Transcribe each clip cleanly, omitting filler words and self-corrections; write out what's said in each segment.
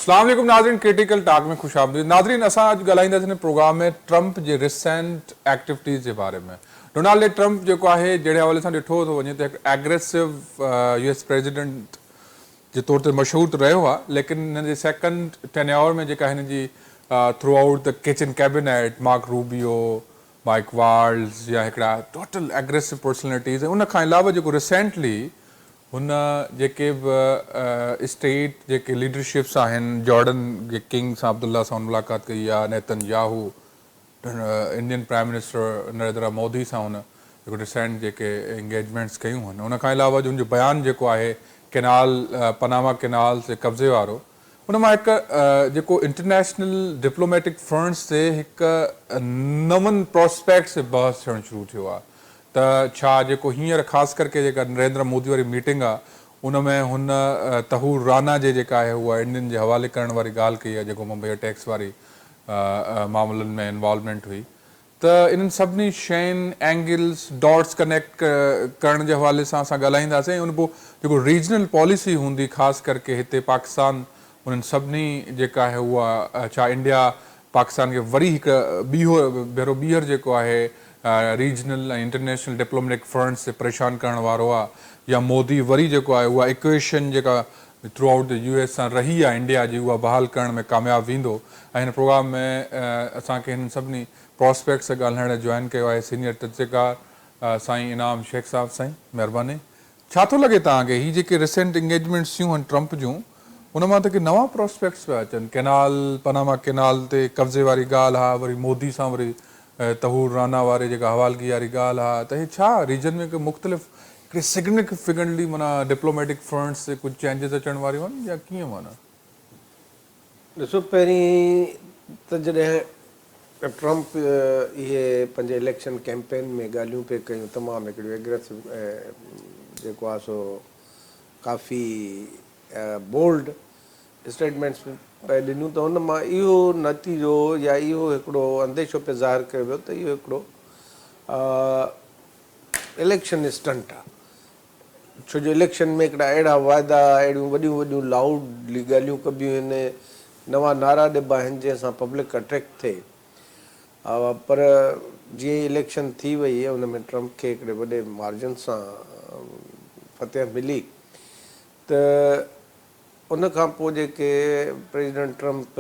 अस्सलाम वालेकुम नाज़रीन, क्रिटिकल टॉक में खुश आमदीद। नाज़रीन, असां अॼु ॻाल्हाईंदासीं प्रोग्राम में ट्रंप जे रिसेंट एक्टिविटीज़ जे बारे में। डोनाल्ड ट्रंप जेको आहे, जहिड़े हवाले सां ॾिठो थो वञे त हिकु एग्रेसिव US प्रेसिडेंट जे तौर ते मशहूरु रहियो आहे, लेकिन हिन जे सेकेंड टेन्योर में जेका हिन जी throughout the kitchen cabinet Marco Rubio, Mike Waltz या हिकिड़ा टोटल एग्रेसिव पर्सनैलिटीज़, उन खां अलावा जेको रिसेंटली हुन जेके बि स्टेट जेके लीडरशिप्स आहिनि, जॉर्डन जे किंग सां अब्दुल्ला सां मुलाक़ात कई आहे, Netanyahu Indian prime minister Narendra Modi सां हुन जेको रिसेंट जेके एंगेजमेंट्स कयूं आहिनि, उन खां अलावा हुनजो बयानु जेको आहे केनाल पनामा केनाल जे कब्ज़े वारो, उन मां हिकु जेको इंटरनेशनल डिप्लोमेटिक फंड्स ते हिकु नवनि प्रोस्पेक्ट्स ते बहस थियणु शुरू थियो आहे त छा जेको हींअर ख़ासि करके जेका नरेंद्र मोदी वारी मीटिंग आहे, उन में हुन तहूर राना जे जेका आहे उहा इंडियन जे हवाले करण वारी ॻाल्हि कई आहे, जेको मुंबई टैक्स वारी मामलनि में इन्वॉल्वमेंट हुई। त इन्हनि सभिनी शयुनि एंगल्स डॉट्स कनेक्ट करण जे हवाले सां असां ॻाल्हाईंदासीं। ऐं उन पोइ जेको रीजनल पॉलिसी हूंदी ख़ासि करके हिते पाकिस्तान, उन्हनि सभिनी जेका आहे उहा छा इंडिया पाकिस्तान खे वरी हिकु भेरो ॿीहर जेको आहे रीजनल ऐं इंटरनेशनल डिप्लोमेटिक फंड्स ते परेशान करण वारो आहे, या मोदी वरी जेको आहे उहा इक्वेशन जेका थ्रू आउट द US सां रही आहे इंडिया जी, उहा बहाल करण में कामयाबु वेंदो। ऐं हिन प्रोग्राम में असांखे हिननि सभिनी प्रोस्पेक्ट सां ॻाल्हाइण जॉइन कयो आहे सीनियर तजज़ेकार साईं इनाम शेख साहब। साईं महिरबानी। छा थो लॻे तव्हांखे हीअ जेके रिसेंट इंगेजमेंट्स थियूं आहिनि ट्रंप जूं, उन मां त के नवां प्रोस्पेक्ट्स पिया अचनि? केनाल पनामा केनाल ते कब्ज़े वारी ॻाल्हि आहे, वरी मोदी सां वरी तहूर राना वारे जेका हवालगी वारी ॻाल्हि आहे, त हीअ छा रीजन में हिकु मुख़्तलिफ़ हिकिड़ी सिग्निफिकेंटली माना डिप्लोमेटिक फंड्स ते कुझु चेंजिस अचण वारियूं आहिनि या कीअं? माना ॾिसो, पहिरीं त जॾहिं ट्रंप इहे पंहिंजे इलेक्शन कैंपेन में ॻाल्हियूं पिए कयूं, तमामु हिकिड़ियूं एग्रेसिव जेको आहे सो काफ़ी बोल्ड स्टेटमेंट्स पिए ॾिनियूं, त हुन मां इहो नतीजो या इहो हिकिड़ो अंदेशो पे ज़ाहिर कयो वियो त इहो हिकिड़ो इलेक्शन स्टंट आहे। छो जो इलेक्शन में हिकिड़ा अहिड़ा वाइदा, अहिड़ियूं वॾियूं वॾियूं लाउडली ॻाल्हियूं कबियूं आहिनि, नवां नारा ॾिबा आहिनि जंहिंसां पब्लिक अट्रैक्ट थिए। पर जीअं इलेक्शन थी वई आहे, उन में ट्रंप खे हिकिड़े वॾे मार्जिन सां फतेह मिली, त उन खां पोइ जेके प्रेसिडेंट ट्रंप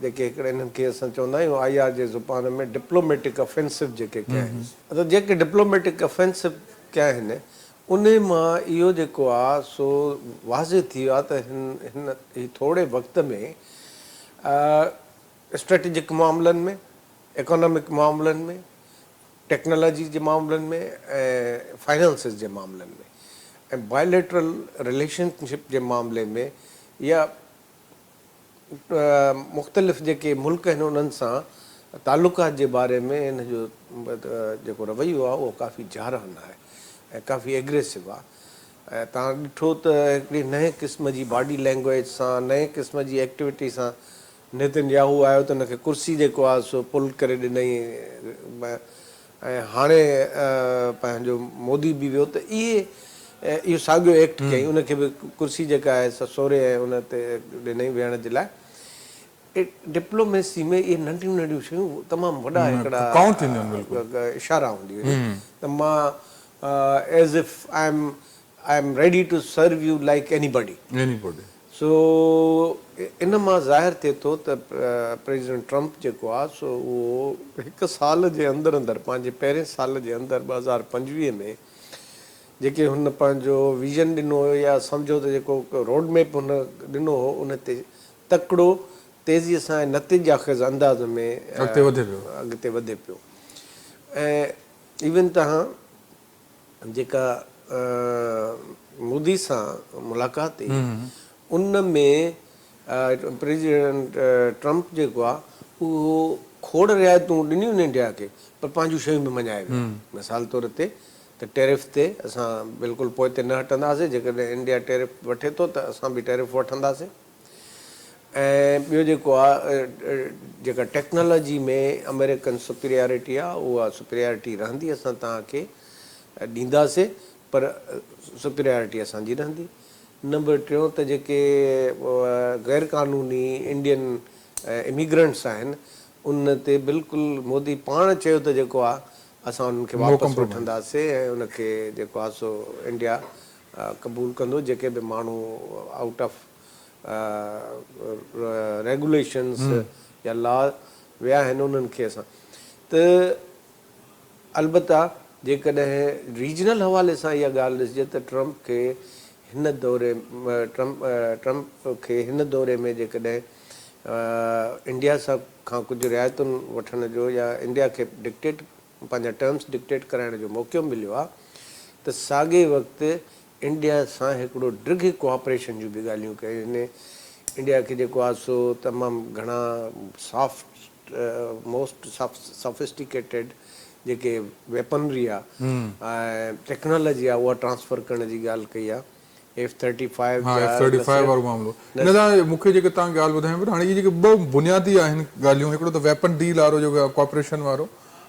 जेके हिकिड़े हिननि खे असां चवंदा आहियूं IR जे ज़ुबान में डिप्लोमेटिक ऑफेंसिव जेके कया आहिनि, त जेके डिप्लोमेटिक ऑफेंसिव कया आहिनि, उन मां इहो जेको आहे सो वाज़े थी वियो आहे त हिन थोरे वक़्त में स्ट्रेटेजिक मामलनि में, इकोनॉमिक मामलनि में, टेक्नोलॉजी जे मामलनि में ऐं फाइनेंसिस जे मामलनि में ऐं बायलैटरल रिलेशनशिप जे मामले में, या मुख़्तलिफ़ जेके मुल्क आहिनि उन्हनि सां तालुकात जे बारे में हिन जो जेको रवैयो आहे उहो काफ़ी जारहन आहे ऐं काफ़ी एग्रेसिव आहे। ऐं तव्हां ॾिठो त हिकिड़ी नए क़िस्म जी बॉडी लैंग्वेज सां, नए क़िस्म जी एक्टिविटी सां नेतन्याहू आयो त हुनखे कुर्सी जेको आहे सो पुल करे ॾिनई, ऐं हाणे पंहिंजो मोदी बि वियो त इहो साॻियो एक्ट कयईं, उनखे बि कुर्सी जेका आहे ससोरे ऐं उन ते ॾिनई वेहण जे लाइ। डिप्लोमेसी में इहे नंढियूं नंढियूं शयूं तमामु वॾा हिकिड़ा इशारा हूंदियूं आहिनि त मां as if I am ready to serve you like anybody. So इन मां ज़ाहिर थिए थो त प्रेसिडेंट ट्रंप जेको आहे सो उहो हिकु साल जे अंदरि अंदरि, पंहिंजे पहिरें साल जे अंदरि 2025 में जेके हुन पंहिंजो विज़न ॾिनो हो, या सम्झो त जेको रोड मैप हुन ॾिनो हो, उन ते तकिड़ो तेज़ीअ सां ऐं नतीजाख़िज़ अंदाज़ में अॻिते वधे पियो। ऐं इवन तव्हां जेका मोदी सां मुलाक़ात हुई, उन में प्रेसिडेंट ट्रंप जेको आहे उहो खोड़ रिआयतूं ॾिनियूं आहिनि इंडिया खे, पर पंहिंजूं शयूं बि मञाए वियो। मिसाल तौर ते त टैरिफ ते असां बिल्कुलु पोइ ते न हटंदासीं, जेकॾहिं इंडिया टैरिफ वठे थो त असां बि टैरिफ वठंदासीं। ऐं ॿियो जेको आहे जेका टेक्नोलॉजी में अमेरिकन सुपीरियरिटी आहे, उहा सुपीरियरिटी रहंदी, असां तव्हांखे ॾींदासीं, पर सुपीरियरिटी असांजी रहंदी। नंबर टियों त जेके गैर क़ानूनी इंडियन इमिग्रेंट्स आहिनि उन ते बिल्कुलु मोदी पाण चयो त जेको आहे असां उन्हनि खे वापसि वठंदासीं ऐं उनखे जेको आहे सो इंडिया क़बूल कंदो। जेके बि माण्हू आउट ऑफ रेगुलेशन्स या लॉ विया आहिनि उन्हनि खे असां त अलबत्ता जेकॾहिं रीजनल हवाले सां इहा ॻाल्हि ॾिसिजे त ट्रम्प खे हिन दौरे ट्रम्प खे हिन दौरे में जेकॾहिं इंडिया सां खां कुझु रिआयतुनि वठण जो या इंडिया खे डिक्टेट पंहिंजा टर्म्स डिक्टेट कराइण जो मौक़ो मिलियो आहे त साॻे वक़्तु इंडिया सां हिकिड़ो ड्रिघ कोऑपरेशन जूं बि ॻाल्हियूं कयूं आहिनि। इंडिया खे जेको आहे सो तमामु घणा सॉफ्ट मोस्ट सॉफिस्टिकेटेड जेके वेपनरी आहे ऐं टेक्नोलॉजी आहे उहा ट्रांसफर करण जी ॻाल्हि कई आहे। F-35 वारो मामलो हिन सां मूंखे जेके तव्हां ॻाल्हि ॿुधायो पिया हाणे इहे जेके ॿ बुनियादी आहिनि ॻाल्हियूं हिकिड़ो त वेपन डील वारो जेको आहे कॉपरेशन वारो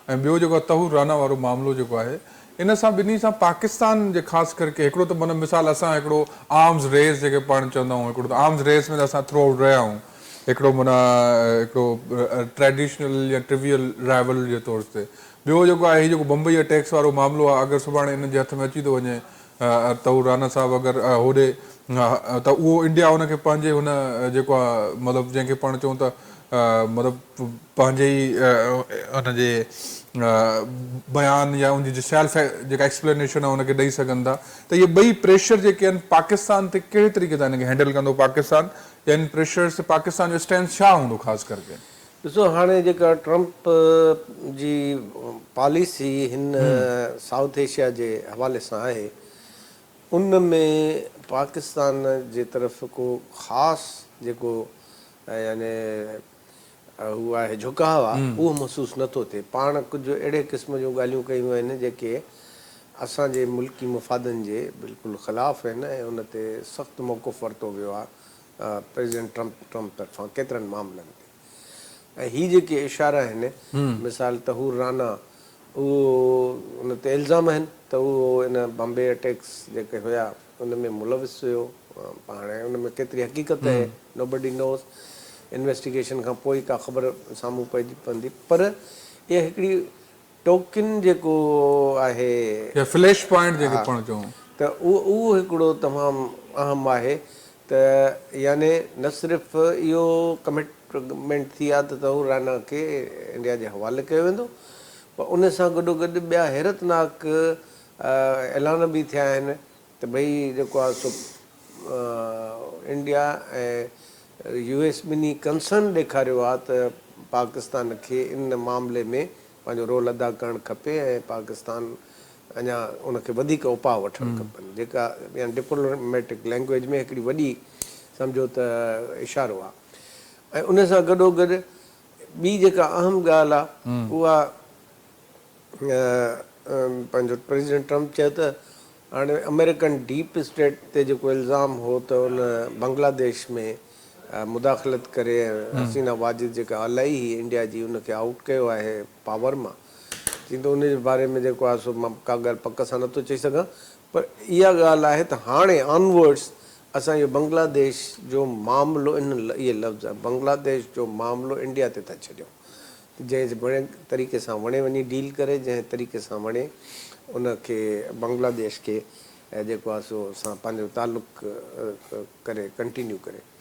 ऐं ॿियो जेको आहे तहूर राना वारो मामलो जेको आहे इन सां ॿिन्ही सां पाकिस्तान जे ख़ासि करके हिकिड़ो त माना मिसाल असां हिकिड़ो आर्म्स रेस जेके पाण चवंदा आहियूं हिकिड़ो त आर्म्स रेस में त असां थ्रू आउट रहिया आहियूं हिकिड़ो माना हिकिड़ो ट्रेडिशनल या ट्रिवियल राइवल जे तौर ते। ॿियो जेको आहे हीउ जेको बम्बई अटैक्स वारो मामलो आहे अगरि सुभाणे हिन जे हथ में अची थो वञे तहूर राना साहिबु अगरि होॾे त उहो इंडिया हुनखे पंहिंजे हुन जेको आहे मतिलबु जंहिंखे पाण चऊं था मतिलबु पंहिंजे ई हुनजे बयान या उनजी सेल्फ जेका एक्सप्लेनेशन आहे हुनखे ॾेई सघनि था त इहे ॿई प्रेशर जेके आहिनि पाकिस्तान ते कहिड़े तरीक़े सां हिनखे हैंडल कंदो पाकिस्तान या इन प्रेशर्स ते पाकिस्तान जो स्टैंड छा हूंदो ख़ासि करके? ॾिसो हाणे जेका ट्रम्प जी पॉलिसी हिन साउथ एशिया जे हवाले सां आहे उन में पाकिस्तान जे तरफ़ को ख़ासि जेको यानी हू आहे झुकाव आहे उहो महसूसु नथो थिए। पाण कुझु अहिड़े क़िस्म जूं ॻाल्हियूं कयूं आहिनि जेके असांजे मुल्की मुफ़ादनि जे बिल्कुलु ख़िलाफ़ु आहिनि ऐं उन ते सख़्तु मौक़ुफ़ वरितो वियो आहे प्रेसिडेंट ट्रम्प तरफ़ां केतिरनि मामलनि ते। ऐं हीअ जेके इशारा आहिनि मिसाल तहूर राना उहो उन ते इल्ज़ाम आहिनि त उहो इन बॉम्बे अटैक्स जेके हुया उन में मुलविस हुयो। हाणे उन में केतिरी हक़ीक़त आहे नोबडी नोज़ इन्वेस्टिगेशन खां पोइ का ख़बर साम्हूं पइजी पवंदी पर इहा हिकिड़ी टोकिन जेको आहे फ्लैश पॉइंट जेके पाण चऊं त उहो हिकिड़ो तमामु अहम आहे त याने न सिर्फ़ु इहो कमिटमेंट थी आहे त तहूर राना खे इंडिया जे हवाले कयो वेंदो पर उन सां गॾोगॾु ॿिया हैरतनाक ऐलान बि थिया आहिनि त भई जेको आहे सो इंडिया ऐं US ॿिन्ही कंसर्न ॾेखारियो आहे त पाकिस्तान खे इन मामले में पंहिंजो रोल अदा करणु खपे ऐं पाकिस्तान अञा उनखे वधीक उपाउ वठणु खपनि जेका या डिप्लोमेटिक लैंग्वेज में हिकिड़ी वॾी सम्झो त इशारो आहे। ऐं उन सां गॾोगॾु ॿी जेका अहम ॻाल्हि आहे उहा पंहिंजो प्रेसिडेंट ट्रम्प चयो त हाणे अमेरिकन डीप स्टेट ते जेको इल्ज़ाम हो त उन बांग्लादेश में मुदाख़लत करे हसीना वाजिद जेका अलाई हुई इंडिया जी उनखे आउट कयो आहे पावर मां थींदो उनजे बारे में जेको आहे सो मां का ॻाल्हि पक सां नथो चई सघां पर इहा ॻाल्हि आहे त हाणे ऑनवर्ड्स असां इहो बांग्लादेश जो मामिलो इहे लफ़्ज़ आहे बांग्लादेश जो मामिलो इंडिया ते था छॾियूं जंहिं वणे तरीक़े सां वणे वञी डील करे जंहिं तरीक़े सां वणे उनखे बांग्लादेश खे जेको आहे सो असां पंहिंजो तालुक़ करे कंटिन्यू करे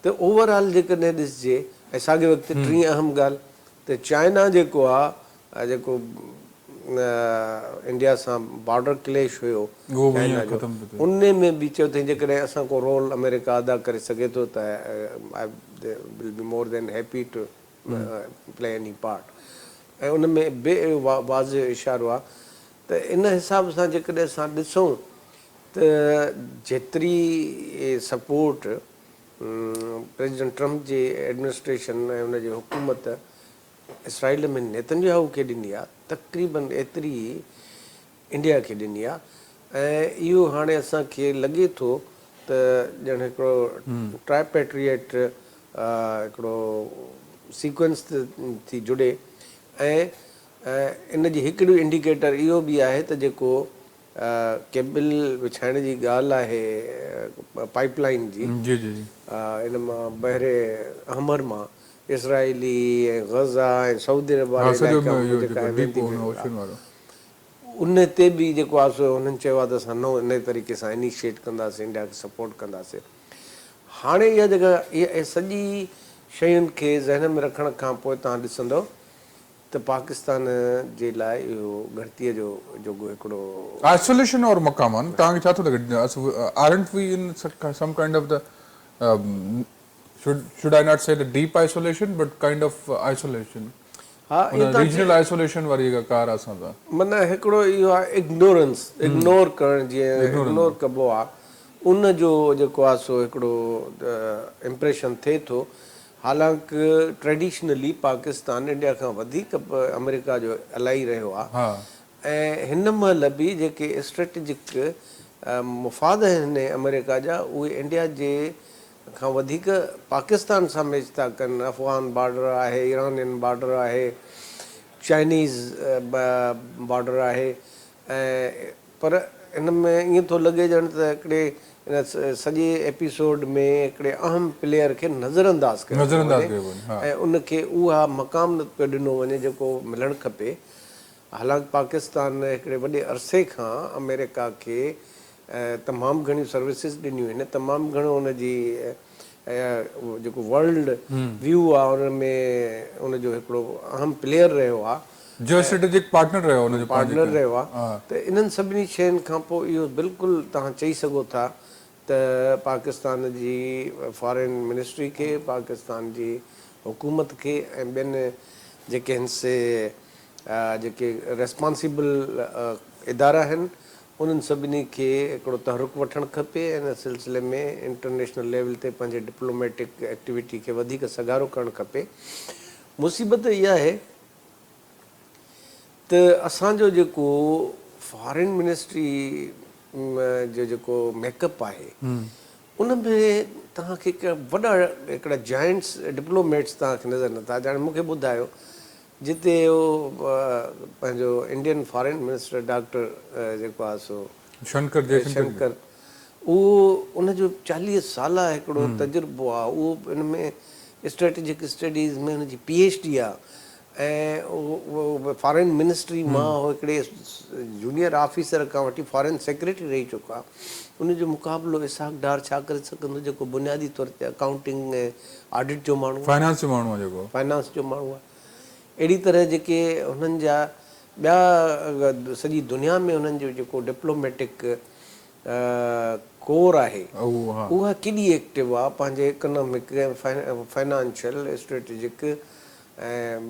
त ओवरऑल जेकॾहिं ॾिसिजे ऐं साॻे वक़्तु टीं अहम ॻाल्हि त चाइना जेको आहे जेको इंडिया सां बॉर्डर क्लेश हुयो चाइना जो उन में बि चयो अथई जेकॾहिं असां को रोल अमेरिका अदा करे सघे थो त I will be more than happy to play any part ऐं उन में बे वाज़िह इशारो आहे त इन हिसाब सां जेकॾहिं असां ॾिसूं त जेतिरी सपोर्ट प्रेसिडेंट ट्रम्प जी एडमिनिस्ट्रेशन ऐं उनजी हुकूमत इसराइल में नेतन्याहू खे ॾिनी आहे तक़रीबन एतिरी इंडिया खे ॾिनी आहे ऐं इहो हाणे असांखे लॻे थो त ॼण हिकिड़ो ट्राइपेट्रिएट हिकिड़ो सीक्वेंस थी जुड़े ऐं इन जी हिकिड़ो इंडिकेटर इहो बि आहे त जेको केबल विछाइण जी ॻाल्हि आहे पाइपलाइन जी जी जी इन मां बहिरे अहमर मां इसराइली ऐं गज़ा ऐं सऊदी अरब हा वारे सॼो इलाइक़े मां इहो जेका जेको डीप वेंदी ओशन वारो उन ते बि जेको आहे सो हुननि चयो आहे त असां नए तरीक़े सां इनिशिएट कंदासीं, इंडिया खे सपोर्ट कंदासीं। हाणे इहा जेका इहा सॼी शयुनि खे ज़हन में रखण खां पोइ तव्हां ॾिसंदव त पाकिस्तान जे लाइ इहो घटितीअ जो जेको हिकिड़ो आइसोलेशन और मक़ाम तव्हांखे छा थो लॻे aren't we in some kind of the should I not say the deep isolation but kind of isolation हा उन रीजनल आइसोलेशन वारी कार आहे असां सां माना हिकिड़ो इहो आहे इग्नोर करणु जीअं इग्नोर कबो आहे उन जो जेको आहे सो हिकिड़ो इम्प्रेशन थिए थो। हालांकि ट्रेडिशनली पाकिस्तान इंडिया खां वधीक अमेरिका जो इलाही रहियो आहे ऐं हिन महिल बि जेके स्ट्रेटेजिक मुफ़ाद आहिनि अमेरिका जा उहे इंडिया जे खां वधीक पाकिस्तान सां मैच था कनि। अफ़गान बॉर्डर आहे, ईरानियन बॉर्डर आहे, चाइनीज़ बॉर्डर आहे ऐं पर इन में ईअं थो लॻे ॼण त हिकिड़े इन सॼे एपिसोड में हिकिड़े अहम प्लेयर खे नज़रअंदाज़ कयो वञे ऐं उनखे उहा मक़ाम न पियो ॾिनो वञे जेको मिलणु खपे। हालांकि पाकिस्तान हिकिड़े वॾे अरसे खां अमेरिका खे तमामु घणियूं सर्विसिस ॾिनियूं आहिनि, तमामु घणो उनजी जेको वर्ल्ड व्यू आहे उन में उनजो हिकिड़ो अहम प्लेयर रहियो आहे, जियोस्ट्रेटेजिक पार्टनर रहियो आहे। त इन्हनि सभिनी शयुनि खां पोइ इहो बिल्कुलु तव्हां चई सघो था त पाकिस्तान जी फॉरेन मिनिस्ट्री खे, पाकिस्तान जी हुकूमत खे ऐं ॿियनि जेके आहिनि से जेके रेस्पॉन्सिबल इदारा आहिनि उन्हनि सभिनी खे हिकिड़ो तहरुक वठणु खपे। इन सिलसिले में इंटरनेशनल लेवल ते पंहिंजे डिप्लोमेटिक एक्टिविटी खे वधीक सगारो करणु खपे। मुसीबत इहा आहे त असांजो जेको फॉरेन मिनिस्ट्री जो जेको मेकअप आहे उन में तव्हांखे वॾा हिकिड़ा जाइंट्स डिप्लोमेट्स तव्हांखे नज़र नथा अचनि। मूंखे ॿुधायो जिते उहो पंहिंजो इंडियन फॉरेन मिनिस्टर डॉक्टर जेको आहे सो शंकर उहो उनजो 40 साल हिकिड़ो तजुर्बो आहे। उहो इन में स्ट्रेटेजिक स्टडीज़ में हुनजी PhD आहे ऐं उहो फॉरेन मिनिस्ट्री मां हिकिड़े जूनियर ऑफिसर खां वठी फॉरेन सेक्रेटरी रही चुको आहे। उनजो मुक़ाबिलो इसाक डार छा करे सघंदो जेको बुनियादी तौर ते अकाउंटिंग ऐं ऑडिट जो माण्हू, फाइनेंस जो माण्हू आहे। अहिड़ी तरह जेके हुननि जा ॿिया सॼी दुनिया में हुननि जो जेको डिप्लोमेटिक कोर आहे उहा केॾी एक्टिव आहे पंहिंजे इकनॉमिक फाइनेंशियल स्ट्रेटेजिक ऐं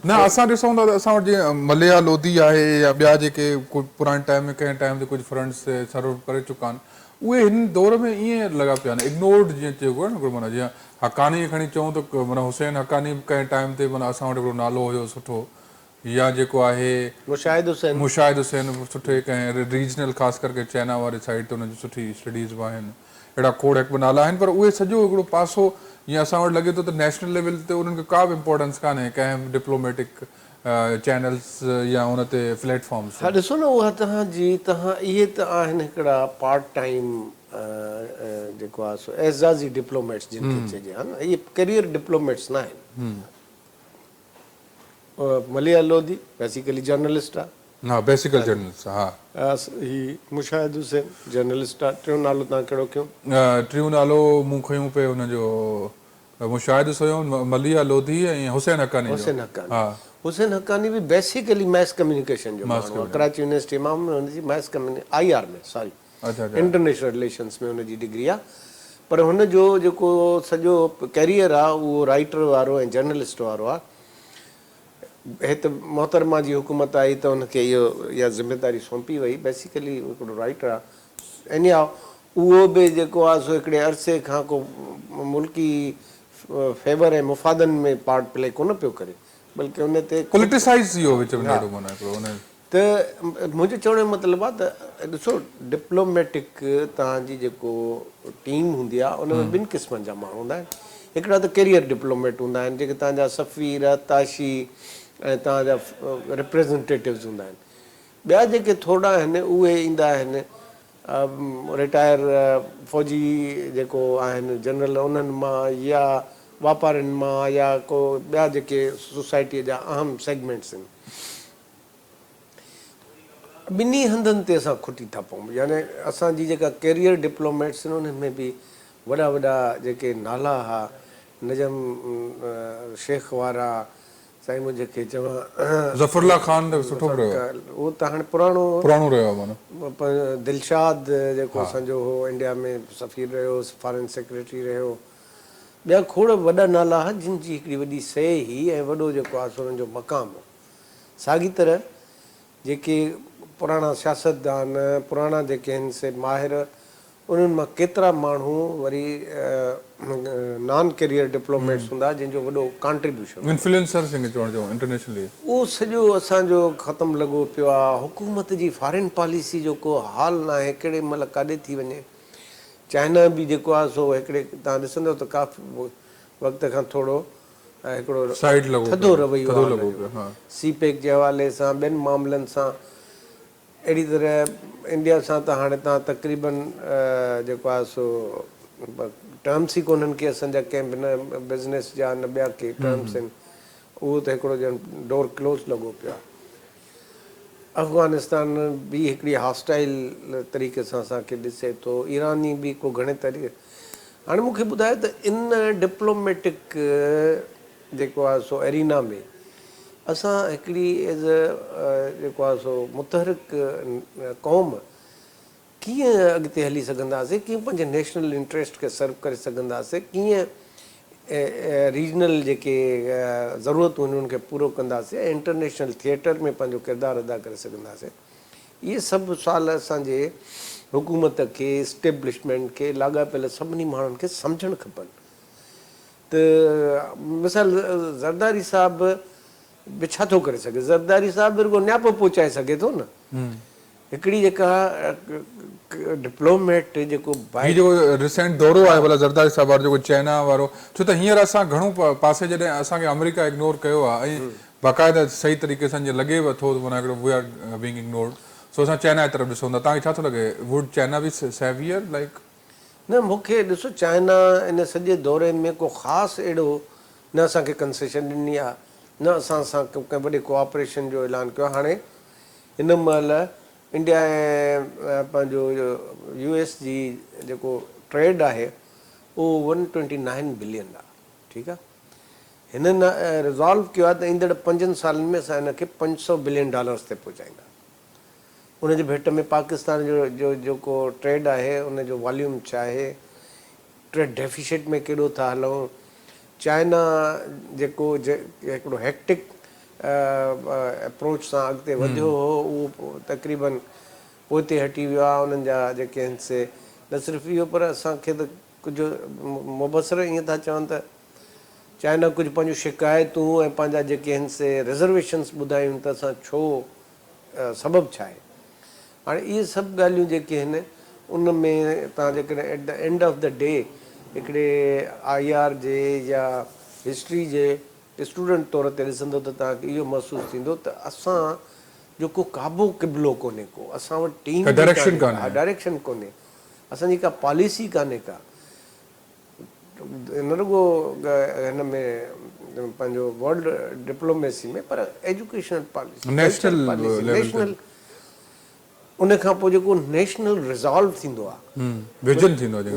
न असां ॾिसूं था त असां वटि जीअं मलया लोधी आहे या ॿिया जेके पुराणे टाइम में कंहिं टाइम ते कुझु फ्रंट्स सर्व करे चुका आहिनि उहे हिन दौर में ईअं लॻा पिया आहिनि इग्नोर्ड जीअं चइबो आहे न माना जीअं हक़ानी खणी चऊं त माना हुसैन हक़ानी कंहिं टाइम ते माना असां वटि हिकिड़ो नालो हुयो सुठो या जेको आहे मुशाहिद हुसैन सुठे कंहिं रीजनल ख़ासि करके चाइना वारी साइड ते हुनजी सुठी स्टडीज़ बि आहिनि। अहिड़ा खोड़ हिकु नाला आहिनि पर उहे सॼो हिकिड़ो पासो जीअं असां वटि लॻे थो त नेशनल लेवल ते उन्हनि खे का बि इम्पोर्टेंस कान्हे कंहिं डिप्लोमेटिक चैनल्स या उन ते प्लेटफॉर्म्स। हा ॾिसो न उहा तव्हां इहे त आहिनि हिकिड़ा पार्ट टाइम जेको आहे सो एज़ाज़ी डिप्लोमेट्स जिन खे चइजे हा न, इहे करियर डिप्लोमेट्स न आहिनि। मलिया लोधी बेसिकली जर्नलिस्ट आहे, ही मुशाहिद हुसैन जर्नलिस्ट आहे। टियों नालो तव्हां कहिड़ो कयो? टियों नालो मूं खयूं पे हुनजो मुशाहिद हुयो, मलिया लोधी ऐं हुसैन हक़ानी बि बेसिकली मैस कम्युनिकेशन जो माण्हू आहे। कराची यूनिवर्सिटी मां हुनजी मैस IR में इंटरनेशनल रिलेशन्स में हुनजी डिग्री आहे। पर हुनजो जेको सॼो कैरियर आहे उहो राइटर वारो ऐं जर्नलिस्ट वारो आहे। हिते मोहतरमा जी हुकूमत आई त हुनखे इहा ज़िमेदारी सौंपी वई। बेसिकली हिकिड़ो राइटर आहे। इन उहो बि जेको आहे सो हिकिड़े अरसे खां को मुल्की फेवर ऐं मुफ़ादनि में पार्ट प्ले कोन पियो करे बल्कि उन ते त मुंहिंजो चवण जो मतिलबु आहे त ॾिसो डिप्लोमेटिक तव्हांजी जेको टीम हूंदी आहे उन में ॿिनि क़िस्मनि जा माण्हू हूंदा आहिनि। हिकिड़ा त कैरियर डिप्लोमेट हूंदा आहिनि जेके तव्हांजा सफ़ीर ताशी ऐं तव्हांजा रिप्रेज़ेंटेटिव्स हूंदा आहिनि। ॿिया जेके थोरा आहिनि उहे ईंदा आहिनि रिटायर फ़ौजी जेको आहिनि जनरल उन्हनि मां या वापारियुनि मां या को ॿिया जेके सोसाइटीअ जा अहम सेगमेंट्स आहिनि ॿिन्ही हंधनि ते असां खुटी था पऊं यानी असांजी जेका कैरियर डिप्लोमेट्स आहिनि उन्हनि में बि वॾा वॾा जेके नाला हुआ नजम शेख वारा साईं मुंहिंजे खे चवां ज़फरुल्ला ख़ान त सुठो रहियो उहो त हाणे पुराणो रहियो आहे माना दिलशाद जेको असांजो हो इंडिया में सफ़ीर रहियो फॉरेन सेक्रेटरी रहियो ॿिया खोड़ वॾा नाला हुआ जिन जी हिकिड़ी वॾी सह हुई ऐं वॾो जेको आहे सो हुननि जो मक़ाम हो साॻी तरह जेके पुराणा सियासतदान पुराणा जेके आहिनि से माहिर उन्हनि मां केतिरा माण्हू वरी नॉन कैरियर डिप्लोमेट्स हूंदा जंहिंजो वॾो कॉन्ट्रीब्यूशन इन्फ्लुएंसर्स चवणो इंटरनेशनली उहो सॼो असांजो ख़तमु लॻो पियो आहे हुकूमत जी फॉरेन पॉलिसी जो को हाल न आहे केॾे महिल काॾे थी वञे चाइना बि जेको आहे सो हिकिड़े तव्हां ॾिसंदव त काफ़ी वक़्त खां थोरो हिकिड़ो थधो रवैयो सी पैक जे हवाले सां ॿियनि मामलनि सां अहिड़ी तरह इंडिया सां त हाणे तव्हां तक़रीबन जेको आहे सो टर्म्स ई कोन्हनि की असांजा कंहिं बि बिज़नेस जा न ॿिया के टर्म्स आहिनि उहो त हिकिड़ो ॼण डोर क्लोज़ लॻो पियो आहे अफ़गानिस्तान बि हिकिड़ी हॉस्टाइल तरीक़े सां असांखे ॾिसे थो ईरानी बि को घणे तरीक़े हाणे मूंखे ॿुधायो त इन डिप्लोमेटिक जेको आहे सो एरिना में असां हिकिड़ी एज़ जेको आहे सो मुतहरिक क़ौम कीअं अॻिते हली सघंदासीं कीअं पंहिंजे नेशनल इंट्रस्ट खे सर्व करे सघंदासीं कीअं रीजनल जेके ज़रूरतूं आहिनि उनखे पूरो कंदासीं ऐं इंटरनेशनल थिएटर में पंहिंजो किरदारु अदा करे सघंदासीं इहे सभु सुवाल असांजे हुकूमत खे इस्टेब्लिशमेंट खे लाॻापियल सभिनी माण्हुनि खे सम्झणु खपनि त मिसाल ज़रदारी साहिबु बि छा थो करे सघे ज़रदारी साहिबु रुॻो नियापो पहुचाए सघे थो न हिकिड़ी जेका डिप्लोमेट जेको रिसेंट दौरो आहे भला ज़रदारी साहिब वारो जेको चाइना वारो छो त हींअर असां घणो पासे जॾहिं असांखे अमेरिका इग्नोर कयो आहे ऐं बाक़ाइदा सही तरीक़े सां जीअं लॻेव थो माना हिकिड़ो वी आर बीइंग इग्नोर्ड सो असां चाइना जी तरफ़ ॾिसूं था तव्हांखे छा थो लॻे वुड चाइना बि सेवियर लाइक न मूंखे ॾिसो चाइना इन सॼे दौरे में को ख़ासि अहिड़ो न असांखे कंसेशन ॾिनी आहे न असां सां कंहिं वॾे कोऑपरेशन जो ऐलान कयो आहे हाणे हिन महिल इंडिया ऐं पंहिंजो US जी जेको ट्रेड आहे उहो 129 बिलियन आहे ठीकु आहे हिननि रिज़ॉल्व कयो आहे त ईंदड़ 5 सालनि में असां हिनखे $500 बिलियन ते पहुचाईंदा उनजे भेट में पाकिस्तान जो जेको ट्रेड आहे उनजो वॉल्यूम छा आहे ट्रेड डेफिशिट में केॾो था हलूं चाइना जेको हिकिड़ो हेक्टिक अप्रोच सां अॻिते वधियो हो उहो तक़रीबन पोइते हटी वियो आहे उन्हनि जा जेके आहिनि से न सिर्फ़ु इहो पर असांखे त कुझु मुबसर ईअं था चवनि त चाइना कुझु पंहिंजूं शिकायतूं ऐं पंहिंजा जेके आहिनि से रिज़र्वेशन्स ॿुधायूं त असां छो सबबु छा आहे हाणे इहे सभु ॻाल्हियूं जेके आहिनि उन में तव्हां जेकॾहिं at the end of the day हिकिड़े IR जे या हिस्ट्री जे स्टूडेंट तौर ते ॾिसंदो त तव्हांखे इहो महसूसु थींदो त असां जो को क़ाबो क़िबलो कोन्हे को असां वटि टीम डायरेक्शन कोन्हे असांजी का पॉलिसी कान्हे का न रुॻो हिन में पंहिंजो वर्ल्ड डिप्लोमेसी में पर एजुकेशनल पॉलिसी नेशनल उन खां पोइ जेको नेशनल रिज़ॉल्व थींदो आहे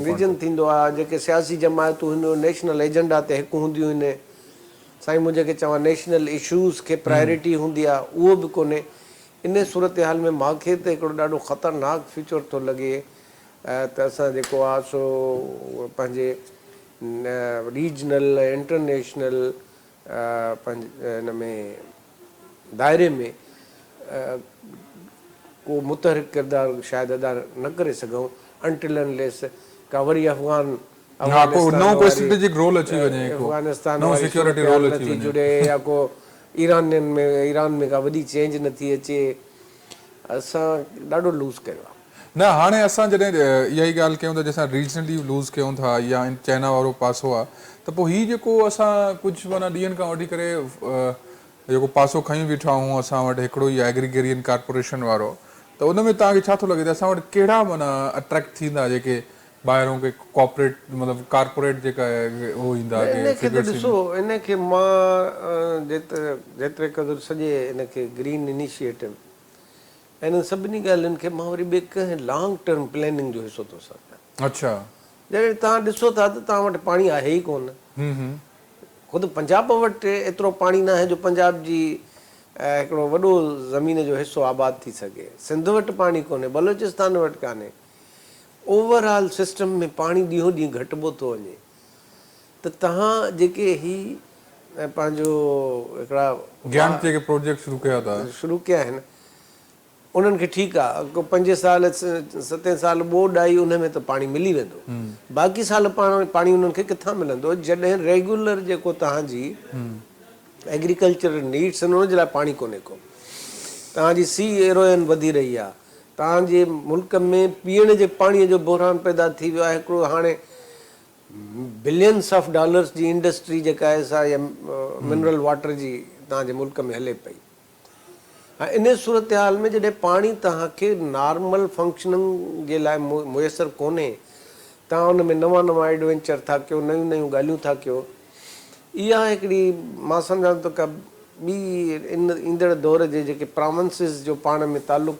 विजन थींदो आहे जेके सियासी जमायतूं हिन नेशनल एजेंडा ते हिकु हूंदियूं आहिनि साईं मुंहिंजे खे चवां नेशनल इशूज़ खे प्रायोरिटी हूंदी आहे उहो बि कोन्हे इन सूरत हाल में मूंखे त हिकिड़ो ॾाढो ख़तरनाक फ्यूचर थो लॻे त असां जेको आहे सो पंहिंजे रीजनल इंटरनेशनल पंहिंजे हिन में दायरे में को मुतहरिक किरदारु शायदि अदा न करे सघूं अनटिल अनलेस का वरी अफ़गानिस्तान नथी जुड़े या को ईरान में का वॾी चेंज नथी अचे असां ॾाढो लूज़ कयो आहे न हाणे असां जॾहिं इहा ई ॻाल्हि कयूं था जंहिंसां रीजनली लूज़ कयूं था या चाइना वारो पासो आहे त पोइ हीउ जेको असां कुझु माना ॾींहंनि खां वठी करे जेको पासो खई बीठा आहियूं असां वटि हिकिड़ो ई एग्रीगेरियन कॉर्पोरेशन वारो, त उन में तव्हांखे छा थो लॻे त असां वटि कहिड़ा माना अट्रैक्ट थींदा जेके ॿाहिरों के कॉर्पोरेट मतिलबु कॉर्पोरेट जेका उहो ईंदा इनखे त ॾिसो, इनखे मां जेतिरे क़दुरु सॼे इनखे ग्रीन इनिशिएटिव ऐं सभिनी ॻाल्हियुनि खे मां वरी ॿिए कंहिं लॉन्ग टर्म प्लानिंग जो हिसो थो सम्झां। अच्छा। जॾहिं तव्हां ॾिसो था त तव्हां वटि पाणी आहे ई कोन। ख़ुदि पंजाब वटि एतिरो पाणी न आहे जो पंजाब जी हिकिड़ो वॾो ज़मीन जो हिसो आबाद थी सघे। सिंध वटि पाणी कोन्हे, बलोचिस्तान वटि कान्हे। ओवरऑल सिस्टम में पाणी ॾींहों ॾींहुं घटिबो थो वञे। त तव्हां जेके ही पंहिंजो हिकिड़ा ज्ञान जेके प्रोजेक्ट शुरू कया आहिनि उन्हनि खे ठीकु आहे, 5 साल 7 साल ॿोॾ आई उन में त पाणी मिली वेंदो, बाक़ी साल पाणी उन्हनि खे किथां मिलंदो जॾहिं रेगुलर जेको तव्हांजी एग्रीकल्चर नीड्स आहिनि उनजे लाइ पाणी कोन्हे को। तव्हांजी सी एरोयन वधी रही आहे, तव्हांजे मुल्क में पीअण जे पाणीअ जो बहरान पैदा थी वियो आहे। हिकिड़ो हाणे बिलियंस ऑफ डॉलर्स जी इंडस्ट्री जेका आहे सा मिनरल वाटर जी तव्हांजे मुल्क में हले पई। हा, इन सूरत हाल में जॾहिं पाणी तव्हांखे नॉर्मल फंक्शनिंग जे लाइ मुयसरु कोन्हे, तव्हां उन में नवां नवां एडवेंचर था कयो, नयूं नयूं ॻाल्हियूं था कयो। इहा हिकिड़ी मां सम्झां थो का ॿी ईंदड़ दौर जे जेके प्रोविंसिस जो पाण में तालुक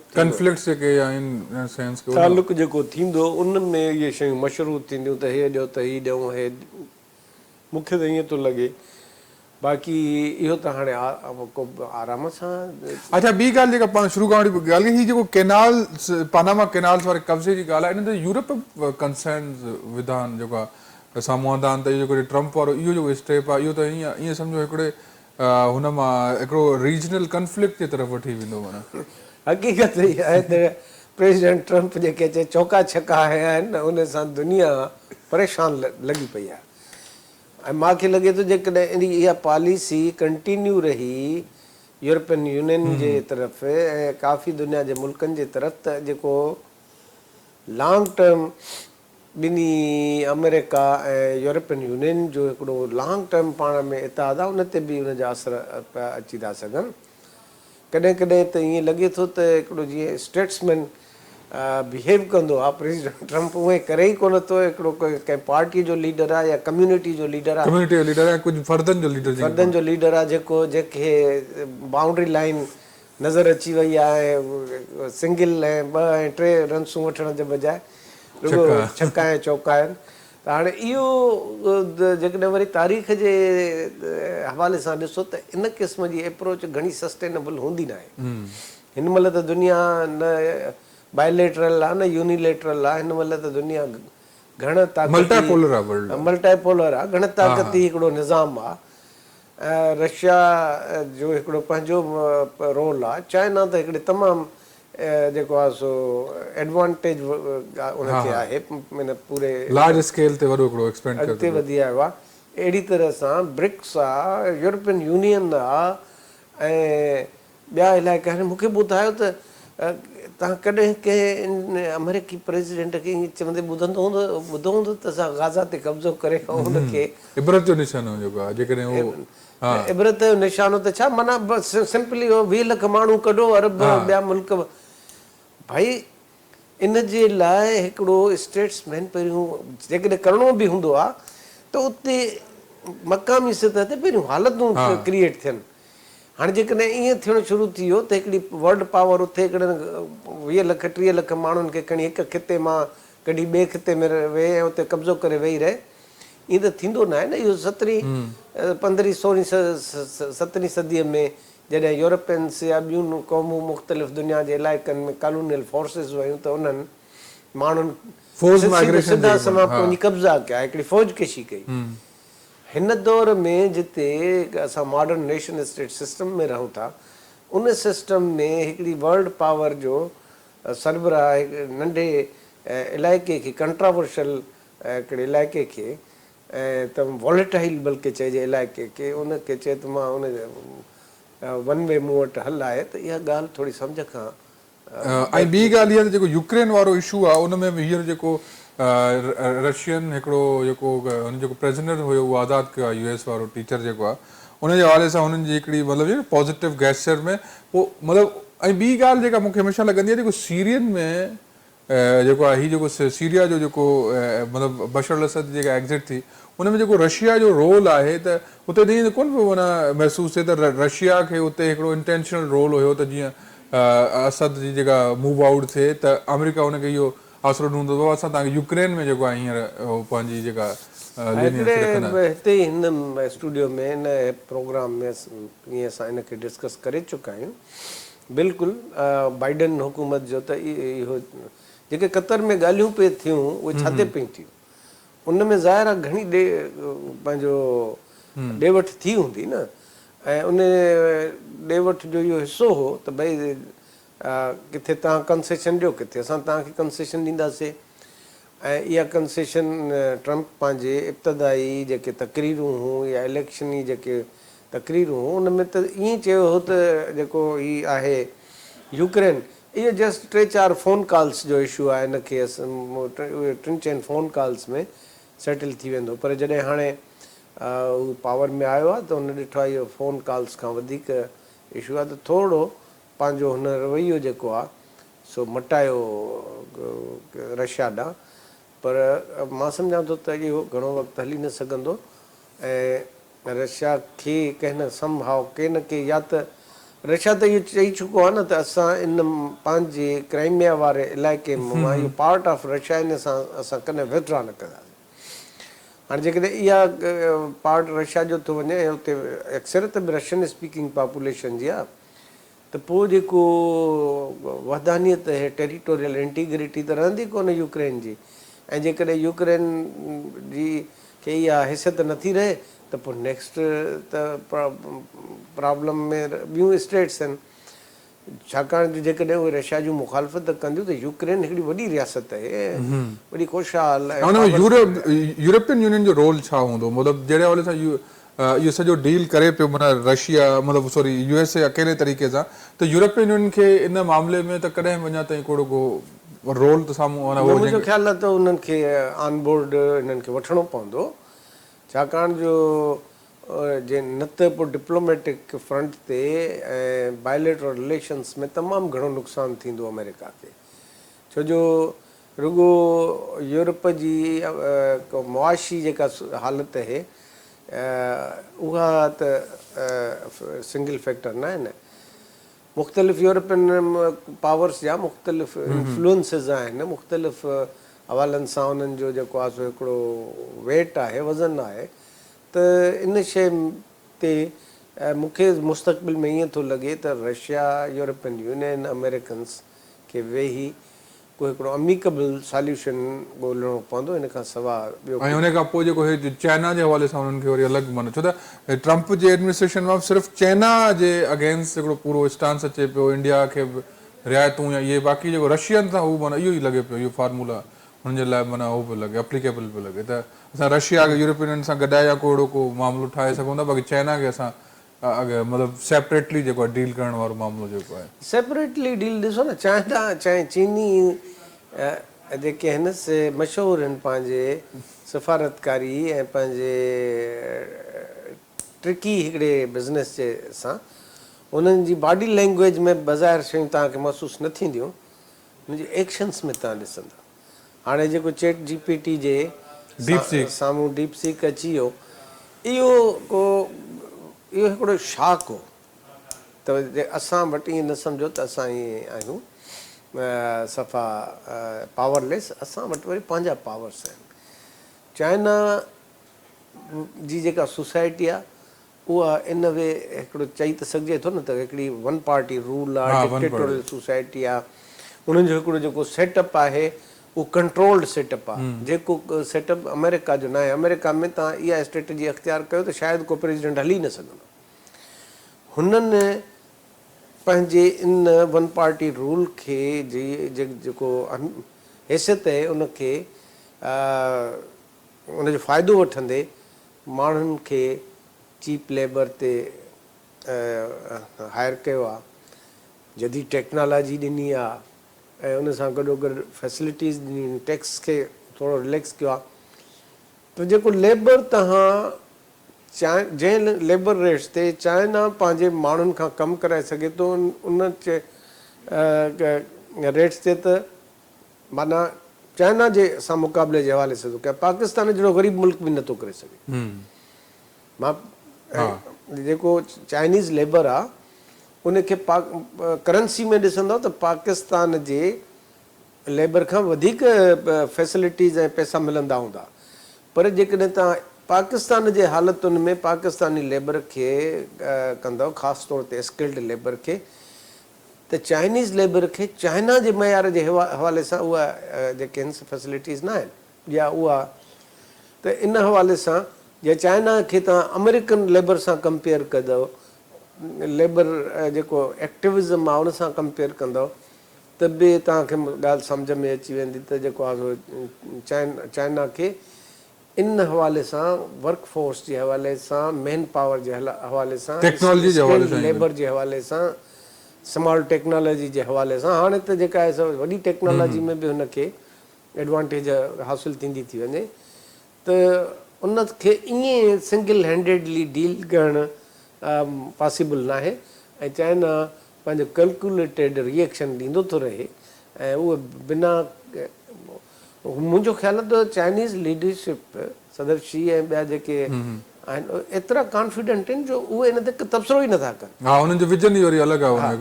जेको थींदो उन में इहे शयूं मशरूर थींदियूं त हे ॾियो त हीअ ॾियूं, हे मूंखे त ईअं थो लॻे। बाक़ी इहो त हाणे को आराम सां। अच्छा, ॿी ॻाल्हि जेका पाण शुरू खां वठी ॻाल्हि, हीअ जेको कैनाल पानामा कैनाल्स वारे कब्ज़े जी ॻाल्हि आहे, इन ते यूरोप कंसर्न विधान जेको आहे साम्हूं आंदा आहिनि त इहो जेको ट्रम्प वारो इहो जेको स्टेप आहे इहो त ईअं सम्झो हिकिड़े हुन मां हिकिड़ो रीजनल कन्फ्लिक्ट जे तरफ़ वठी वेंदो। माना हक़ीक़त इहा आहे त प्रेसिडेंट ट्रम्प जेके चए चौका छक्का हया आहिनि न, उन सां दुनिया परेशान लॻी पई आहे। ऐं मूंखे लॻे थो जेकॾहिं इहा पॉलिसी कंटिन्यू रही यूरोपियन यूनियन जे तरफ़ ऐं काफ़ी दुनिया जे मुल्कनि जे तरफ़, त जेको लॉन्ग टर्म ॿिन्ही अमेरिका ऐं यूरोपियन यूनियन जो हिकिड़ो लॉन्ग टर्म पाण में इतिहाद आहे, उन ते बि उनजा असर अची था सघनि। कॾहिं कॾहिं त ईअं लॻे थो त हिकिड़ो जीअं स्टेट्समैन बिहेव कंदो आहे प्रेसिडेंट ट्रम्प, उहे करे ई कोन थो। हिकिड़ो कंहिं पार्टी जो लीडर आहे या कम्यूनिटी जो लीडर आहे, कुझु फर्दनि जो लीडर आहे जेको जेके बाउंड्री लाइन नज़र अची वई आहे, सिंगल ऐं 2 ऐं 3 रन्सूं वठण जे बजाए छक्का ऐं चौका आहिनि। त हाणे इहो जेकॾहिं वरी तारीख़ जे हवाले सां ॾिसो त इन क़िस्म जी अप्रोच घणी सस्टेनेबल हूंदी न आहे। हिन महिल त दुनिया न बायलेटरल आहे न यूनिलेटरल आहे, हिन महिल त दुनिया घण मल्टाइपोलर आहे, घण ताक़ती हिकिड़ो निज़ाम आहे। रशिया जो हिकिड़ो पंहिंजो रोल आहे, चाइना त हिकिड़े तमामु जेको आहे सो एडवांटेज उनखे आहे, पूरे लार्ज स्केल ते अॻिते वधी आयो आहे। अहिड़ी तरह सां ब्रिक्स आहे, यूरोपियन यूनियन आहे ऐं ॿिया इलाइक़ा आहिनि। मूंखे ॿुधायो त तव्हां कॾहिं कंहिं अमेरिकी प्रेसिडेंट खे ईअं चवंदे ॿुधो हूंदो त असां गाज़ा ते कब्ज़ो करे हुनखे इबरत जो निशानो जेको आहे, जेकॾहिं इबरत जो निशानो त छा, माना सिंपली 20 लख माण्हू कढो, अरब ॿिया मुल्क। भाई इन जे लाइ हिकिड़ो स्टेट्समैन पहिरियों जेकॾहिं करिणो बि हूंदो आहे त उते मक़ामी सतह ते पहिरियों हालतूं क्रिएट थियनि। हाणे जेकॾहिं ईअं थियणु शुरू थी वियो त हिकिड़ी वर्ल्ड पावर उते हिकिड़े 20 लख 30 लख माण्हुनि खे खणी हिकु खिते मां कॾहिं ॿिए खिते में वेहे ऐं उते कब्ज़ो करे वेही रहे, ईअं त थींदो न आहे न। इहो 15वीं 16वीं 17वीं सदीअ में जॾहिं यूरोपियंस या ॿियूं क़ौमूं मुख़्तलिफ़ दुनिया जे इलाइक़नि में कॉलोनियल फोर्सिस वयूं त उन्हनि माण्हुनि सिधा पंहिंजी कब्ज़ा कया, हिकिड़ी फ़ौज कशी कई। हिन दौर में जिते असां मॉडर्न नेशन स्टेट सिस्टम में रहूं था, उन सिस्टम में हिकिड़ी वर्ल्ड पावर जो सरबराह नंढे इलाइक़े खे, कंट्रावर्शियल हिकिड़े इलाइक़े खे ऐं तमामु वॉलेटाइल बल्कि चइजे इलाइक़े खे, उनखे चए त मां उन वन वे मूं वटि हल आहे, त इहा ॻाल्हि थोरी सम्झ खां। ऐं ॿी ॻाल्हि इहा त जेको यूक्रेन वारो इशू आहे उन में बि हींअर जेको रशियन हिकिड़ो जेको हुन जेको प्रेज़िडेंट हुयो उहो आज़ादु कयो आहे, US वारो टीचर जेको आहे उन जे हवाले सां हुननि जी हिकिड़ी मतिलबु पॉज़िटिव गैस्चर में पोइ मतिलबु ऐं ॿी ॻाल्हि जेका मूंखे हमेशह लॻंदी आहे जेको सीरियन में जेको आहे हीउ जेको सीरिया जो जेको मतिलबु बशर अल असद जेका एग्ज़िट थी उन में जेको रशिया जो रोल आहे त उते त ईअं कोन पियो माना महसूसु थिए त रशिया खे उते हिकिड़ो इंटेंशनल रोल हुयो त जीअं असद जी जेका मूव आउट थिए त अमेरिका हुनखे इहो आसिरो ॾींदो हुओ असां तव्हांखे यूक्रेन में जेको आहे हींअर पंहिंजी जेका हिते हिन स्टूडियो में हिन प्रोग्राम में ईअं असां हिनखे डिस्कस करे चुका आहियूं बिल्कुलु बाइडन हुकूमत जो त इहो जेके क़तर में ॻाल्हियूं पई थियूं उहे छा ते पई थियूं उन में ज़ाहिर आहे घणी पंहिंजो ॾे वठि थी हूंदी न ऐं उन ॾे वठि जो इहो हिसो हो त भई किथे तव्हां कंसेशन ॾियो किथे असां तव्हांखे कंसेशन ॾींदासीं ऐं इहा कंसेशन ट्रम्प पंहिंजे इब्तदाई जेके तकरीरूं हुयूं या इलेक्शनी जेके तकरीरूं हुयूं उन में त ईअं चयो हो त जेको हीउ आहे यूक्रेन इहो जस्ट 3-4 फ़ोन कॉल्स जो इशू आहे हिनखे उहे 3-4 फ़ोन कॉल्स में सेटल थी वेंदो पर जॾहिं हाणे हू पावर में आयो आहे त हुन ॾिठो आहे इहो फ़ोन कॉल्स खां वधीक इशू आहे त थोरो पंहिंजो हुन रवैयो जेको आहे सो मटायो रशिया ॾांहुं पर मां सम्झां थो त इहो घणो वक़्तु हली न सघंदो ऐं रशिया खे कंहिं न संभाव के न के या त रशिया त इहो चई चुको आहे न त असां इन पंहिंजे क्राइमिया वारे इलाइक़े मां इहो पार्ट ऑफ रशिया इन सां असां कॾहिं विथड्रॉ न कंदासीं हाणे जेकॾहिं इहा पार्ट रशिया जो थो वञे ऐं हुते अक्सरियत बि रशियन स्पीकिंग पॉपुलेशन जी आहे त पोइ जेको वहदानियत है टेरिटोरियल इंटीग्रिटी त रहंदी कोन यूक्रेन जी ऐं जेकॾहिं यूक्रेन जी खे इहा हैसियत नथी रहे त पोइ नेक्स्ट त प्रॉब्लम में ॿियूं स्टेट्स आहिनि छाकाणि जो जेकॾहिं उहे रशिया जूं मुखालफ़त कंदियूं त यूक्रेन हिकिड़ी वॾी रियासत आहे वॾी खुशहाल यूरोपियन यूनियन जो रोल छा हूंदो मतिलबु जहिड़े हवाले सां इहो सॼो डील करे पियो माना रशिया मतिलबु सॉरी USA अकेले तरीक़े सां त यूरोपियन यूनियन खे इन मामले में त कॾहिं वञा ताईं कोड़ो को रोल त साम्हूं मुंहिंजो ख़्यालु आहे त उन्हनि खे ऑन बोर्ड हिननि खे वठिणो पवंदो छाकाणि जो जे न त पोइ डिप्लोमेटिक फ्रंट ते ऐं बायोलेटरल रिलेशन्स में तमामु घणो नुक़सानु थींदो अमेरिका खे छो जो रुगो यूरोप जी मुआशी जेका हालति आहे उहा त सिंगल फैक्टर न आहे न मुख़्तलिफ़ यूरोपियन पावर्स जा मुख़्तलिफ़ इन्फ्लुएंसिस आहिनि मुख़्तलिफ़ हवालनि सां उन्हनि जो जेको आहे सो हिकिड़ो वेट आहे वज़न आहे त इन शइ ते मूंखे मुस्तक़बिल में ईअं थो लॻे त रशिया यूरोपियन यूनियन अमेरिकन्स खे वेही को हिकिड़ो अमिकेबल सॉल्यूशन ॻोल्हणो पवंदो इन खां सवाइ ॿियो ऐं उन खां पोइ जेको चाइना जे हवाले सां उन्हनि खे वरी अलॻि मानो छो त ट्रम्प जे एडमिनिस्ट्रेशन मां सिर्फ़ु चाइना जे अगेंस्ट हिकिड़ो पूरो स्टांस अचे पियो इंडिया खे रिआयतूं या इहे बाक़ी जेको रशियन सां हू माना इहो ई लॻे पियो इहो फार्मूला हुननि जे लाइ माना उहो पियो लॻे एप्लीकेबल पियो लॻे त असां रशिया खे यूरोपियन सां गॾाए या को अहिड़ो को मामिलो ठाहे सघूं था बाक़ी चाइना खे असां मतिलबु सेपरेटली जेको आहे डील करण वारो मामिलो जेको आहे सेपरेटली डील ॾिसो न चाइना चाहे चीनी जेके आहिनि से मशहूरु आहिनि पंहिंजे सफ़ारतकारी ऐं पंहिंजे ट्रिकी हिकिड़े बिज़नेस जे सां उन्हनि जी बॉडी लैंग्वेज में बज़ाहिर शयूं तव्हांखे महसूसु न थींदियूं हुनजी एक्शन्स में तव्हां ॾिसंदा हाणे जेको चैट GPT जे साम्हूं डीप सीक अची वियो इहो हिकिड़ो शाक हो त असां वटि ईअं न सम्झो त असां ईअं आहियूं सफ़ा पावरलेस असां वटि वरी पंहिंजा पावर्स आहिनि चाइना जी जेका सोसाइटी आहे उहा इन वे हिकिड़ो चई त सघिजे थो न त हिकिड़ी वन पार्टी रूल आहे डिक्टेटोरियल सोसाइटी आहे उन्हनि जो हिकिड़ो जेको सेटअप आहे उहो कंट्रोल्ड सेटअप आहे जेको सेटअप अमेरिका जो न आहे अमेरिका में तव्हां इहा स्ट्रेटजी अख़्तियार कयो त शायदि को प्रेसिडेंट हली न सघंदो हुननि पंहिंजे इन वन पार्टी रूल खे जेको हैसियत आहे उनखे उनजो फ़ाइदो वठंदे माण्हुनि खे चीप लेबर ते हायर कयो आहे जदीद टेक्नोलॉजी ॾिनी आहे ऐं उन सां गॾोगॾु फैसिलिटीज़ ॾिनियूं टैक्स खे थोरो रिलैक्स कयो आहे त जेको लेबर तव्हां जंहिं लेबर रेट्स ते चाइना पंहिंजे माण्हुनि खां कमु कराए सघे थो उन रेट्स ते त माना चाइना जे सां मुक़ाबले जे हवाले सां थो कयां, पाकिस्तान जहिड़ो ग़रीब मुल्क बि नथो करे सघे। मां जेको चाइनीज़ लेबर आहे उनखे करंसी में ॾिसंदव त पाकिस्तान जे लेबर खां वधीक फैसिलिटीज़ ऐं पैसा मिलंदा हूंदा, पर जेकॾहिं तव्हां पाकिस्तान जे हालतुनि में पाकिस्तानी लेबर खे कंदव, ख़ासि तौर ते स्किल्ड लेबर खे, त चाइनीज़ लेबर खे चाइना जे मयार जे हवाले सां उहा जेके आहिनि फैसिलिटीज़ न आहिनि, या उहा त इन हवाले सां या चाइना खे तव्हां अमेरिकन लेबर सां कंपेयर कंदव, लेबर जेको एक्टिविज़म आहे उन सां कंपेयर कंदव, त बि तव्हांखे ॻाल्हि सम्झ में अची वेंदी त जेको आहे चाइना खे इन हवाले सां वर्क फोर्स जे हवाले सां, मैन पावर जे हवाले सां, टेक्नोलॉजी जे हवाले सां, लेबर जे हवाले सां, स्मॉल टेक्नोलॉजी जे हवाले सां, हाणे त जेका आहे वॾी टेक्नोलॉजी में बि हुनखे एडवांटेज हासिलु थींदी थी वञे, त उनखे ईअं सिंगल हैंडेडली डील करणु पॉसिबल न आहे। ऐं चाइना पंहिंजो कैलकुलेटेड रिएक्शन ॾींदो थो रहे, ऐं उहे बिना, मुंहिंजो ख़्यालु आहे त चाइनीज़ लीडरशिप सदर शी ऐं ॿिया जेके आहिनि एतिरा कॉन्फिडेंट आहिनि जो उहे इन ते तबसरो ई नथा कनि। हा, उन्हनि जो विजन ई वरी अलॻि आहे,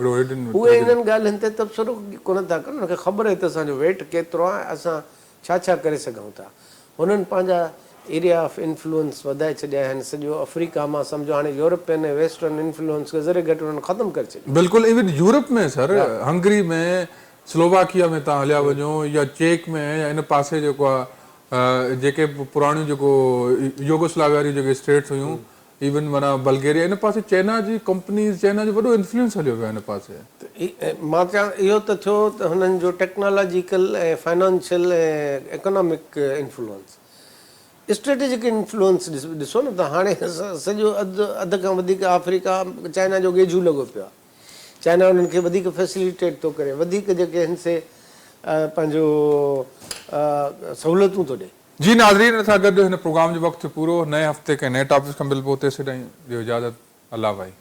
उहे इन्हनि ॻाल्हियुनि ते तबसरो कोन था कनि, उनखे ख़बर आहे त असांजो वेट केतिरो आहे, असां छा छा करे सघूं था। हुननि पंहिंजा एरिया ऑफ इन्फ्लुएंस वधाए छॾिया आहिनि, सॼो अफ्रीका मां सम्झो हाणे यूरोपियन ऐं वेस्टर्न इन्फ्लुएंस खे ज़रे घटि उन्हनि ख़तमु करे छॾियो। बिल्कुलु, इवन यूरोप में सर, हंगरी में, स्लोवाकिया में तव्हां हलिया वञो, या चेक में, या इन पासे जेको आहे जेके पुराणियूं जेको यूगोस्लाविया वारियूं जेके स्टेट्स हुयूं, इवन माना बल्गेरिया, इन पासे चाइना जी कंपनीज़, चाइना जो वॾो इन्फ्लुएंस हलियो वियो आहे इन पासे। मां चवां इहो त थियो त हुननि जो टेक्नोलॉजिकल ऐं फाइनेंशियल ऐं इकोनॉमिक इन्फ्लुएंस, स्ट्रेटेजिक इन्फ्लुएंस ॾिसो न त हाणे सॼो अधु खां वधीक अफ्रीका चाइना जो गेझू लॻो पियो आहे। चाइना उन्हनि खे वधीक फैसिलिटेट थो करे, वधीक जेके आहिनि से पंहिंजो सहूलियतूं थो ॾिए। जी नाज़रीन, असां गॾु हिन प्रोग्राम जो वक़्तु पूरो, नए हफ़्ते के नए टॉपिक खां मिलबो, तेसिताईं ॾियो इजाज़त, अल्लाह भाई।